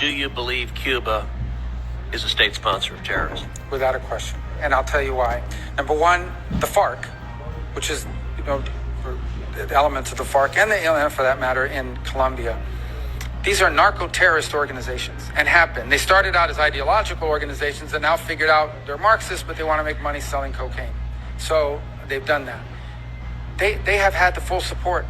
do you believe Cuba is a state sponsor of terrorism? Without a question. And I'll tell you why. Number one, the FARC, which is, the elements of the FARC and the ALN for that matter in Colombia. These are narco-terrorist organizations and have been. They started out as ideological organizations and now figured out they're Marxists, but they want to make money selling cocaine. So they've done that. They have had the full support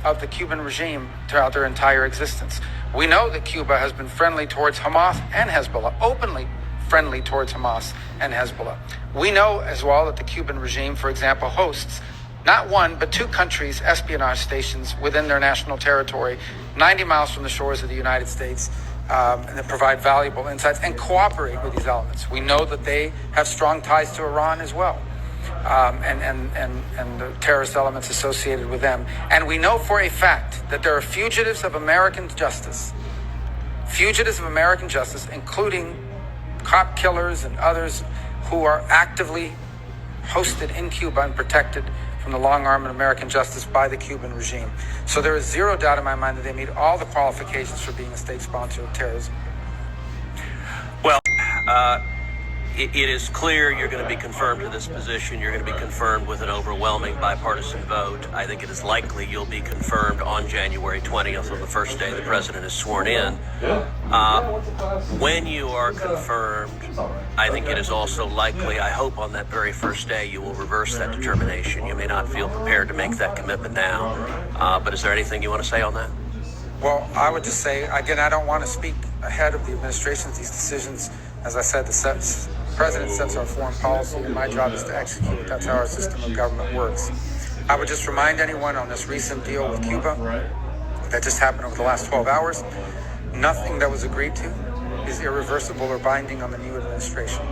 of the Cuban regime throughout their entire existence. We know that Cuba has been friendly towards Hamas and Hezbollah, openly friendly towards Hamas and Hezbollah. We know as well that the Cuban regime, for example, hosts not one, but two countries' espionage stations within their national territory, 90 miles from the shores of the United States, and that provide valuable insights and cooperate with these elements. We know that they have strong ties to Iran as well, and the terrorist elements associated with them. And we know for a fact that there are fugitives of American justice, including cop killers and others who are actively hosted in Cuba and protected from the long arm of American justice by the Cuban regime. So there is zero doubt in my mind that they meet all the qualifications for being a state sponsor of terrorism. Well, it is clear you're going to be confirmed to this position. You're going to be confirmed with an overwhelming bipartisan vote. I think it is likely you'll be confirmed on January 20th, on the first day the president is sworn in. When you are confirmed, I think it is also likely, I hope on that very first day, you will reverse that determination. You may not feel prepared to make that commitment now, but is there anything you want to say on that? Well, I would just say, again, I don't want to speak ahead of the administration's these decisions. As I said, the president sets our foreign policy, and my job is to execute. That's how our system of government works. I would just remind anyone on this recent deal with Cuba that just happened over the last 12 hours, nothing that was agreed to is irreversible or binding on the new administration.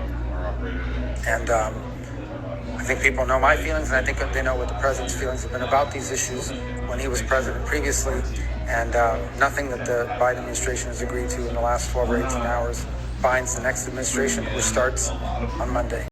And I think people know my feelings, and I think they know what the president's feelings have been about these issues when he was president previously. And nothing that the Biden administration has agreed to in the last 12 or 18 hours binds the next administration, which starts on Monday.